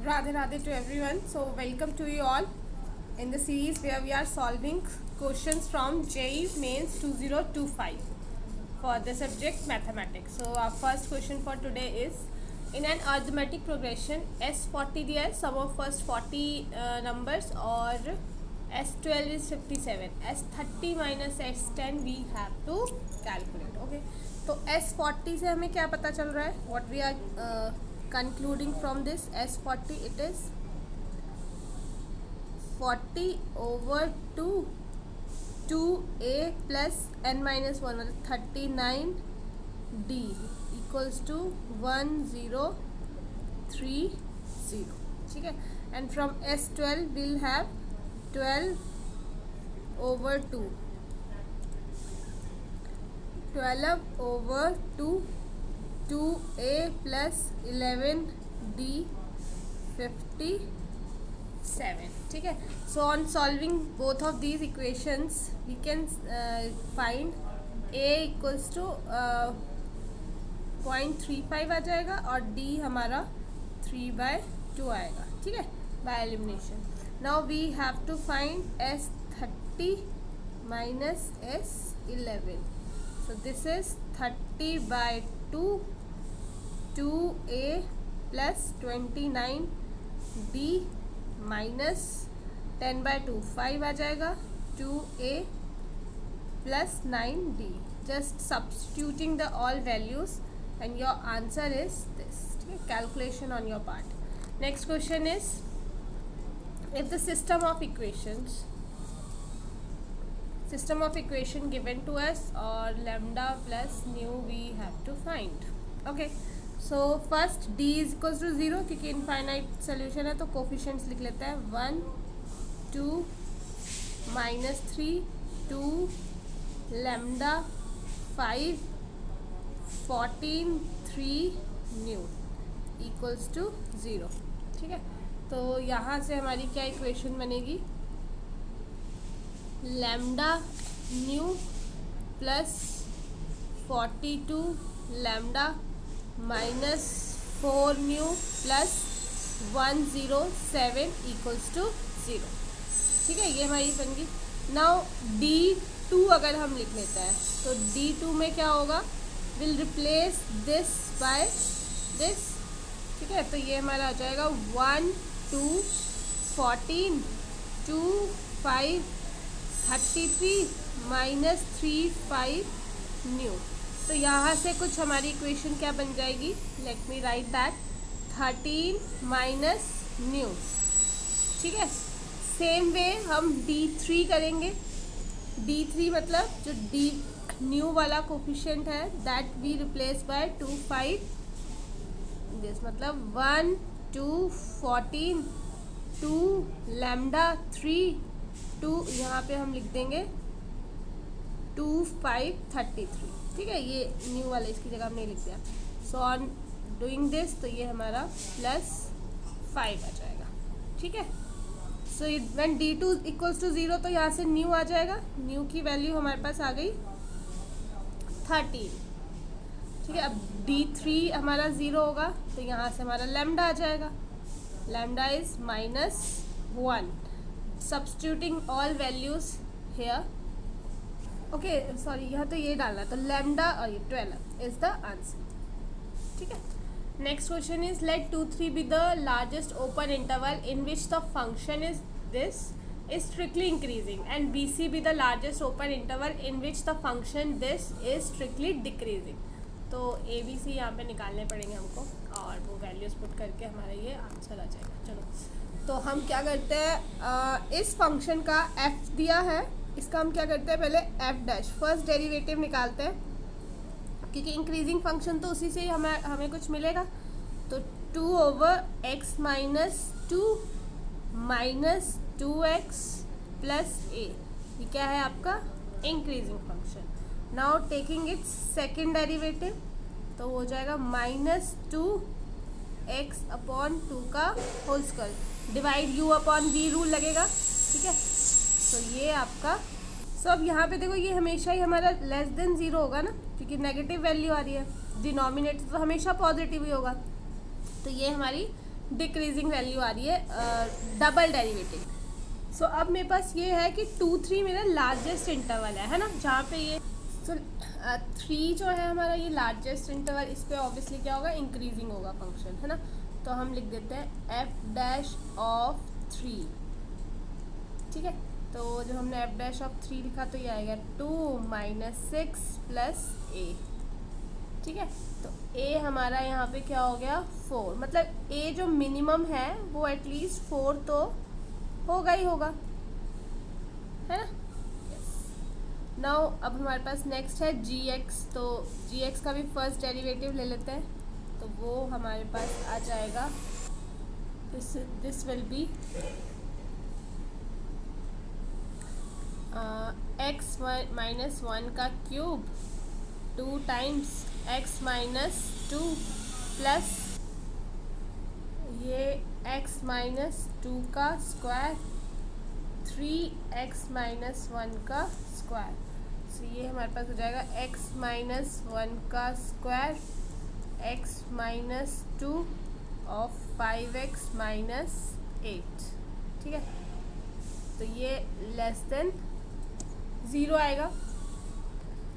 Radhe Radhe to everyone. So welcome to you all in the series where we are solving questions from JEE Mains 2025 for the subject mathematics. So our first question for today is, in an arithmetic progression S40 दिया है, sum of first 40 numbers और S12 is 57, S30 minus S10 we have to calculate. Okay, तो S40 से हमें क्या पता चल रहा है? What we are concluding from this S40, it is 40 over 2 2a plus n minus 1 मतलब 39d equals to 1030. ठीक है, and from S12 we'll have 12 over 2 over 2 2a plus 11d 57. ठीक है, so on solving both of these equations we can find a equals to 0.35 आ जाएगा और d हमारा 3/2 आएगा. ठीक है, by elimination. Now we have to find S30 minus S11. So this is 30/2 2a plus 29d minus 10/2 5 आ जाएगा 2a plus 9d. Just substituting the all values and your answer is this. Okay, calculation on your part. Next question is, if the system of equation given to us or lambda plus nu we have to find. Okay, so first d is equals to 0 क्योंकि infinite solution है तो coefficients लिख लेते हैं 1 2 -3 2 lambda 5 14 3 new equals to 0. ठीक है, तो यहाँ से हमारी क्या इक्वेशन बनेगी? Lambda nu plus 42 lambda minus 4 nu plus 107 equals to 0. ठीक है, ये हमारी बन गई. नाउ D2 अगर हम लिख लेते हैं तो D2 में क्या होगा? Will replace this by this. ठीक है, तो ये हमारा आ जाएगा 1 2 14 2 5 33 माइनस 3 5 न्यू. तो यहाँ से कुछ हमारी इक्वेशन क्या बन जाएगी? Let me right that 13 minus new. ठीक है, सेम वे हम D3 करेंगे. D3 मतलब जो D न्यू वाला कोफिशिएंट है that we replace by 2 5 this, मतलब 1 2 14 2 लैम्डा 3 2 यहाँ पे हम लिख देंगे 2 5 33. ठीक है, ये न्यू वाला इसकी जगह हमने लिख दिया. सो ऑन डूइंग दिस तो ये हमारा प्लस 5 आ जाएगा. ठीक है, so when D2 equals to 0 तो यहाँ से न्यू आ जाएगा. न्यू की वैल्यू हमारे पास आ गई 13. ठीक है, अब D3 हमारा 0 होगा तो यहाँ से हमारा लैम्डा आ जाएगा. Lambda is -1. Substituting all values here. Okay sorry, यहाँ तो ये डालना, तो लैम्डा और ये 12 इज द आंसर. ठीक है, next question is, let 2 3 be the largest open interval in which the function is this is strictly increasing and BC be the largest open interval in which the function this is strictly decreasing. तो ABC यहाँ पे निकालने पड़ेंगे हमको और वो values put करके हमारा ये आंसर आ जाएगा. चलो, तो हम क्या करते हैं, इस फंक्शन का f दिया है, इसका हम क्या करते हैं, पहले f' फर्स्ट डेरिवेटिव निकालते हैं क्योंकि इंक्रीजिंग फंक्शन तो उसी से ही हमें कुछ मिलेगा. तो 2 over x minus 2 minus 2x plus a, ये क्या है आपका increasing function. Now taking its second derivative तो हो जाएगा -2x अपॉन 2 का whole square, divide u upon v rule लगेगा. ठीक है, तो ये आपका. सो अब यहाँ पे देखो, ये हमेशा ही हमारा लेस देन 0 होगा ना, क्योंकि नेगेटिव वैल्यू आ रही है. डिनोमिनेटर तो हमेशा पॉजिटिव ही होगा. तो ये हमारी डिक्रीजिंग वैल्यू आ रही है डबल डेरिवेटिव। सो अब मेरे पास ये है कि 2 3 मेरा लार्जेस्ट इंटरवल है ना, जहाँ पे ये सो 3 जो है हमारा ये लार्जेस्ट इंटरवल, इस पर ऑब्वियसली क्या होगा, इंक्रीजिंग होगा फंक्शन, है ना। तो हम लिख देते हैं एफ डैश ऑफ 3, ठीक है। तो जब हमने एफ डैश ऑफ 3 लिखा तो ये आएगा 2 - 6 + a, ठीक है। तो a हमारा यहाँ पे क्या हो गया 4, मतलब a जो मिनिमम है वो एटलीस्ट 4 तो होगा ही होगा, है ना। नाउ अब हमारे पास नेक्स्ट है gx, तो gx का भी फर्स्ट डेरिवेटिव ले लेते हैं, तो वो हमारे पास आ जाएगा, दिस विल बी x - 1 का क्यूब 2 टाइम्स x - 2 प्लस ये x - 2 का स्क्वायर 3x - 1 का स्क्वायर। सो ये हमारे पास हो जाएगा x - 1 का स्क्वायर x - 2 ऑफ 5x - 8, ठीक है। तो ये लेस देन 0 आएगा,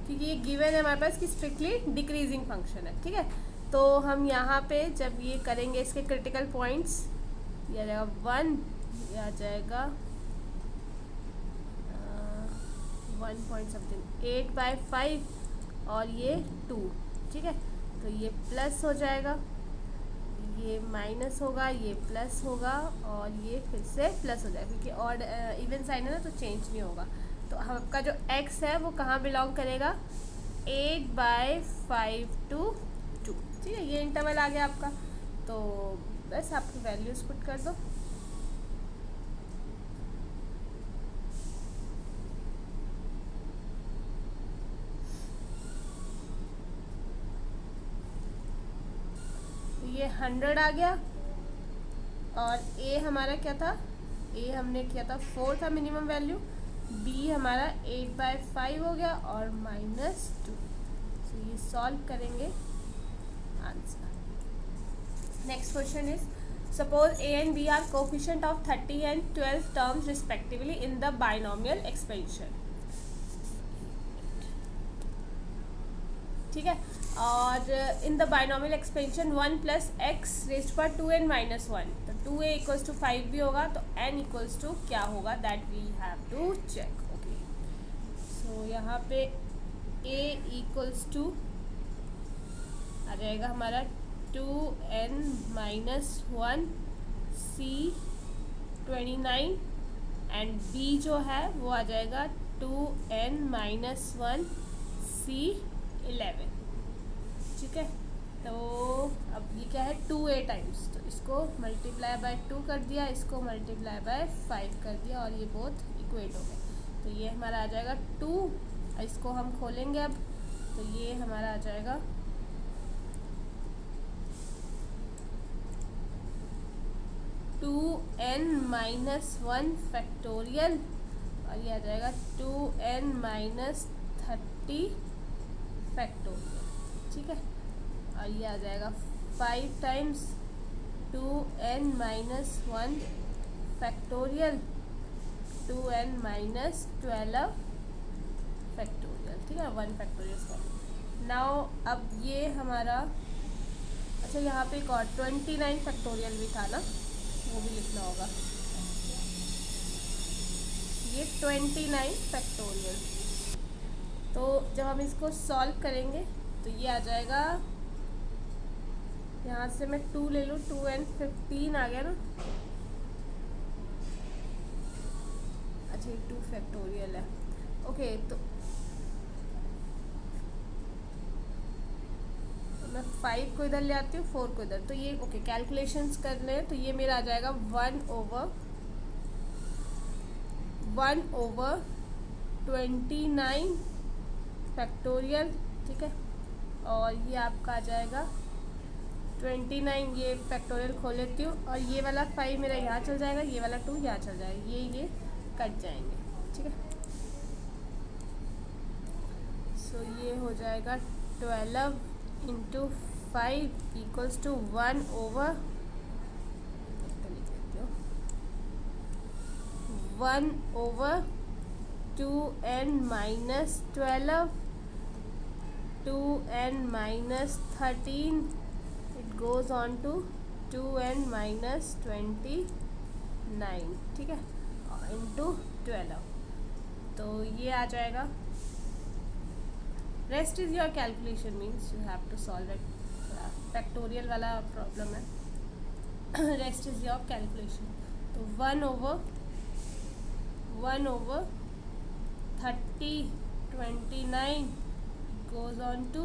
क्योंकि ये गिवन है हमारे पास कि स्ट्रिक्टली डिक्रीजिंग फंक्शन है, ठीक है। तो हम यहाँ पे जब ये करेंगे इसके क्रिटिकल पॉइंट्स, ये आ जाएगा 1, ये आ जाएगा 1.8/5 और ये 2, ठीक है। तो ये प्लस हो जाएगा, ये माइनस होगा, ये प्लस होगा और ये फिर से प्लस हो जाएगा, क्योंकि ऑड इवन साइन है ना, तो चेंज नहीं होगा। तो आपका जो x है वो कहाँ बिलोंग करेगा, 8/5 to 2, ठीक है। ये इंटरवल आ गया आपका, तो बस आपकी वैल्यूज पुट कर दो। ये 100 आ गया, और a हमारा क्या था, a हमने किया था 4 था मिनिमम वैल्यू, b हमारा 8/5 हो गया और -2। तो ये सॉल्व करेंगे answer. Next question is suppose a and b are coefficient of 30 and 12 terms respectively in the binomial expansion, ठीक है। और in the binomial expansion 1 + x raised पर 2n - 1, तो 2a = 5 भी होगा, तो n = क्या होगा, that we have to check. Okay, so यहाँ पे a = आ जाएगा हमारा 2n - 1 c 29 एंड b जो है वो आ जाएगा 2n - 1 c 11, ठीक है। तो अब ये क्या है 2a टाइम्स, तो इसको मल्टीप्लाई बाय 2 कर दिया, इसको मल्टीप्लाई बाय 5 कर दिया और ये बोथ इक्वेट हो गए। तो ये हमारा आ जाएगा 2, इसको हम खोलेंगे अब, तो ये हमारा आ जाएगा 2n - 1 फैक्टोरियल, और ये आ जाएगा 2n - 30 फैक्टोरियल, ठीक है। और ये आ जाएगा 5 times 2n - 1 factorial 2n - 12 factorial, ठीक है, 1 फैक्टोरियल स्क्वायर। नाउ अब ये हमारा, अच्छा यहाँ पे एक और 29 फैक्टोरियल भी था ना, वो भी लिखना होगा, ये 29 फैक्टोरियल। तो जब हम इसको सॉल्व करेंगे तो ये आ जाएगा, यहाँ से मैं 2 ले लूँ, 2n 15 आ गया ना, अच्छा ये 2 फैक्टोरियल है, ओके। तो मैं 5 को इधर ले आती हूँ, 4 को इधर, तो ये ओके कैलकुलेशंस करने हैं, तो ये मेरा आ जाएगा 1/29 फैक्टोरियल, ठीक है। और ये आपका आ जाएगा 29, ये फैक्टोरियल खोल लेती हूँ, और ये वाला 5 मेरा यहाँ चल जाएगा, ये वाला 2 यहाँ चल जाएगा, ये कट जाएंगे, ठीक है। सो ये हो जाएगा 12 × 5 = 1/29 1/2n-12, 2n-13, it goes on to 2n-29, ठीक है, इंटू 12, तो ये आ जाएगा. Rest is your calculation, means you have to solve it. थोड़ा फैक्टोरियल वाला प्रॉब्लम है. Rest is your calculation. तो 1/30/29 goes on to,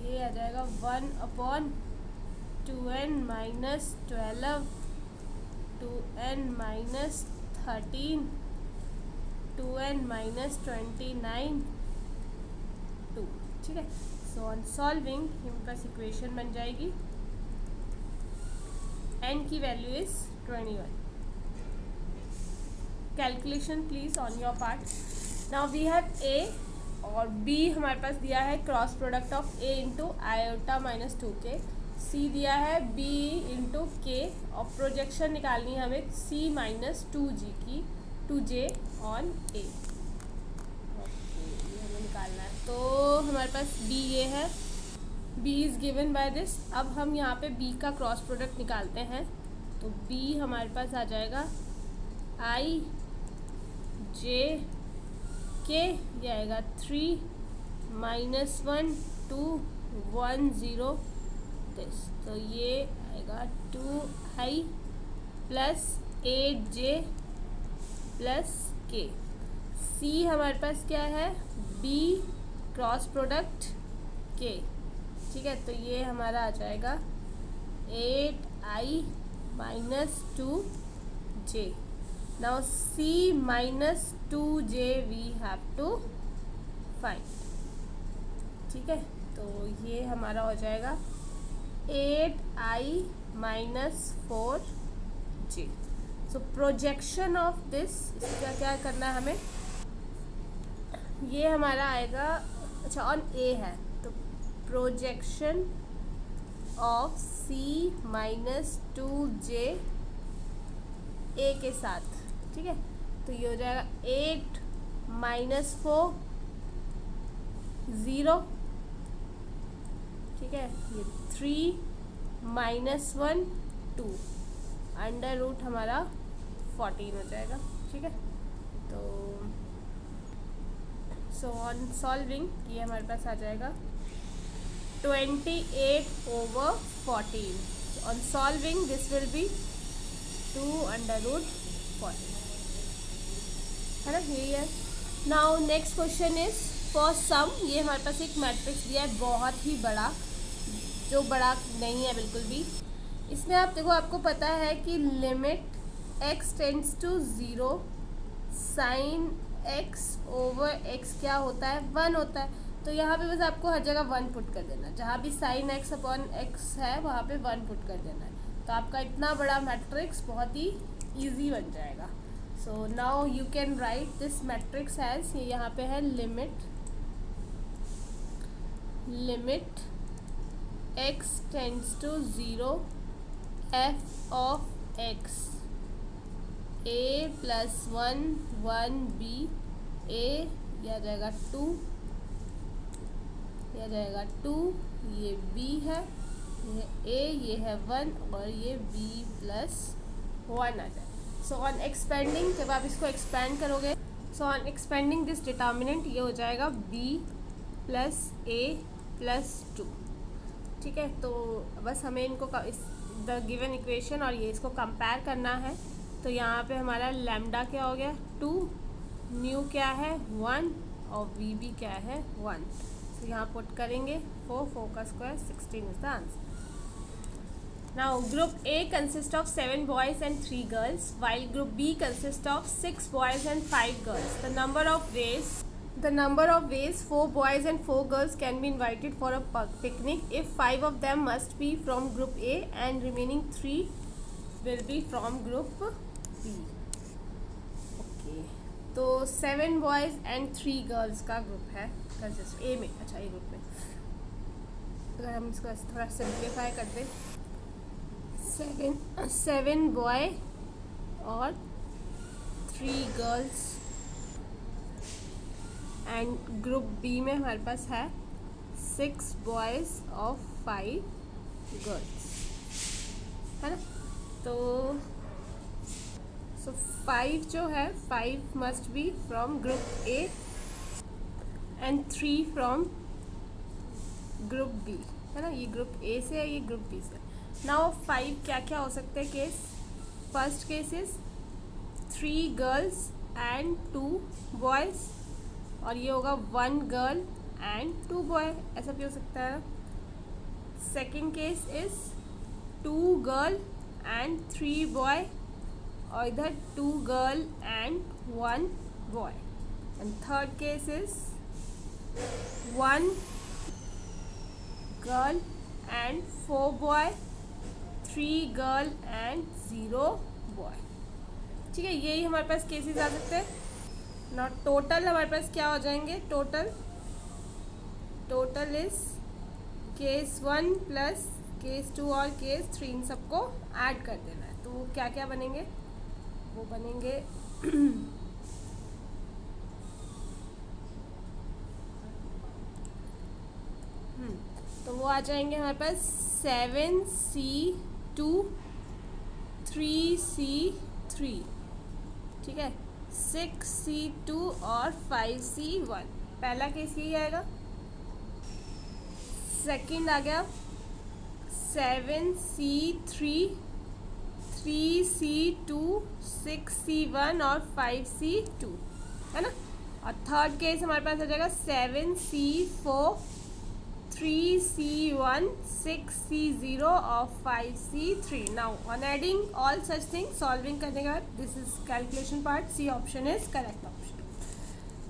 ये आ जाएगा 1/2n-12, 2n-13, 2n-29, 2. ठीक है. सो ऑन सॉल्विंग हमारे पास इक्वेशन बन जाएगी. n की value is 21. Calculation please on your part. Now we have a और b हमारे पास दिया है cross product of a into iota minus 2k, c दिया है b इंटू k, और प्रोजेक्शन निकालनी है हमें c minus 2j on a. Okay, ये हमें निकालना है. तो हमारे पास b ये है, b is given by this. अब हम यहाँ पे b का क्रॉस प्रोडक्ट निकालते हैं. तो b हमारे पास आ जाएगा i j k, ये आएगा 3 -1 2 1 0 दिस. तो ये आएगा 2i plus 8j plus k. c हमारे पास क्या है, b क्रॉस प्रोडक्ट k. ठीक है, तो ये हमारा आ जाएगा 8i minus 2j. Now c minus 2j we have to find. ठीक है, तो ये हमारा हो जाएगा 8i minus 4j. So projection of this, इसका क्या करना है हमें, ये हमारा आएगा, अच्छा ऑन a है, तो projection of c minus 2j a के साथ. ठीक है, तो ये हो जाएगा 8 माइनस 4 0. ठीक है, ये 3 माइनस 1 2, अंडर रूट हमारा 14 हो जाएगा. ठीक है, तो सो ऑन सॉल्विंग ये हमारे पास आ जाएगा 28/14. On solving this will be 2/14, है ना, यही है. Now next question is for sum. ये हमारे पास एक मैट्रिक्स दिया है बहुत ही बड़ा, जो बड़ा नहीं है बिल्कुल भी. इसमें आप देखो, आपको पता है कि limit x tends to 0 sine x over x क्या होता है, 1 होता है. तो यहाँ पे बस आपको हर जगह 1 पुट कर देना. जहाँ भी साइन x अपॉन x है वहाँ पे 1 पुट कर देना है. तो आपका इतना बड़ा मैट्रिक्स बहुत ही ईजी बन जाएगा. So now you can write this matrix as, ये यहाँ पे है limit x tends to 0 f of x a plus 1 1 b a, यह आ जाएगा 2, यह आ जाएगा 2, ये b है, ये a, ये है 1, और ये b प्लस 1 आ जाएगा. सो ऑन एक्सपेंडिंग, जब आप इसको एक्सपेंड करोगे, so on expanding this determinant, ये हो जाएगा b प्लस a प्लस 2. ठीक है, तो बस हमें इनको इस द गिवन इक्वेशन और ये इसको कंपेयर करना है. तो यहाँ पे हमारा लैम्डा क्या हो गया 2, न्यू क्या है 1, और वी भी क्या है 1. तो यहाँ पुट करेंगे 4 का square 16 is the answer. Now group A consists of 7 boys and 3 girls, while group B consists of 6 boys and 5 girls. The number of ways 4 boys and 4 girls can be invited for a picnic if 5 of them must be from group A and remaining 3 will be from group B. Okay, तो 7 boys and 3 girls का group है consist A में. अच्छा, A group में अगर हम इसको थोड़ा सिंप्लीफाई कर दें, 7 बॉय और 3 गर्ल्स एंड ग्रुप बी में हमारे पास है 6 बॉयज़ और 5 गर्ल्स, है ना। तो 5 जो है 5 must be from group A and 3 from group B, है ना। ये ग्रुप ए से है, ये ग्रुप बी से। नाउ 5 क्या क्या हो सकते हैं case. First case is 3 girls and 2 boys, और ये होगा 1 गर्ल एंड 2 बॉय, ऐसा भी हो सकता है। Second case is 2 girl and 3 boy, और इधर 2 girl and 1 boy. And third case is 1 girl and 4 boy, 3 girl and 0 boy. ठीक है, यही हमारे पास केसेस आ सकते हैं। ना टोटल हमारे पास क्या हो जाएंगे, total is case 1 plus case 2 और केस 3, इन सबको ऐड कर देना है। तो वो क्या क्या बनेंगे, वो बनेंगे तो वो आ जाएंगे हमारे पास 7C2 3C3, ठीक है, 6C2 और 5C1। पहला केस यही आएगा। सेकंड आ गया 7C3 3C2 6C1 और 5C2, है ना। और थर्ड केस हमारे पास आ जाएगा 7C4 3C1 6C0 और 5C3। Now on adding all such thing, solving करने के बाद this is calculation part, c option is correct option.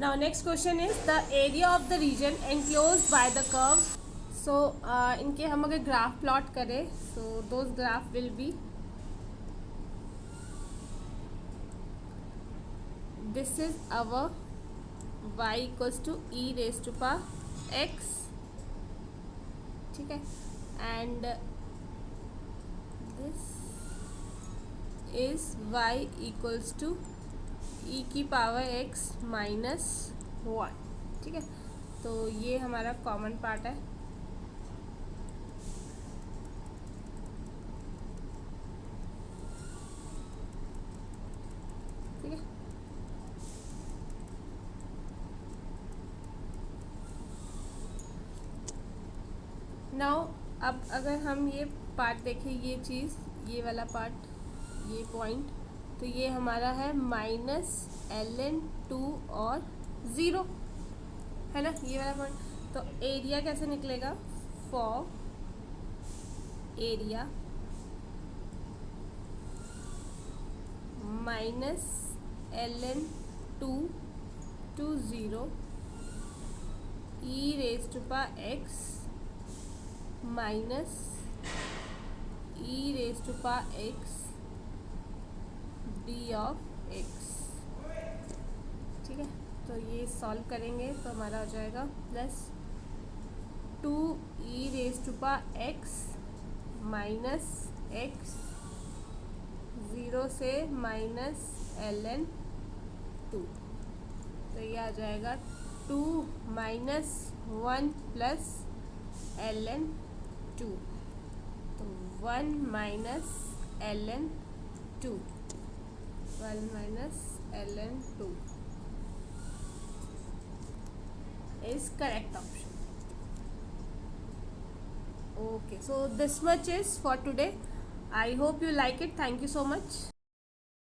Now next question is the area of the region enclosed by the curve. So इनके हम अगर graph plot करें, so those graph will be this is our y equals to e raise to power x, ठीक है, and this is y equals to e की power x minus 1, ठीक है। तो ये हमारा कॉमन पार्ट है। ठीक है, नाउ अब अगर हम ये पार्ट देखें, ये चीज़, ये वाला पार्ट, ये पॉइंट, तो ये हमारा है -ln2 और 0, है ना, ये वाला पॉइंट। तो एरिया कैसे निकलेगा, for area -ln2 to 0 e raise to power x minus e raise to power x d of x, ठीक है। तो ये सॉल्व करेंगे तो हमारा हो जाएगा plus 2e raise to power x minus x 0 से माइनस ln2, तो ये आ जाएगा 2 माइनस 1 प्लस ln2, तो 1 minus ln2, 1 minus ln2 is correct option. Okay, so this much is for today. I hope you like it. Thank you so much.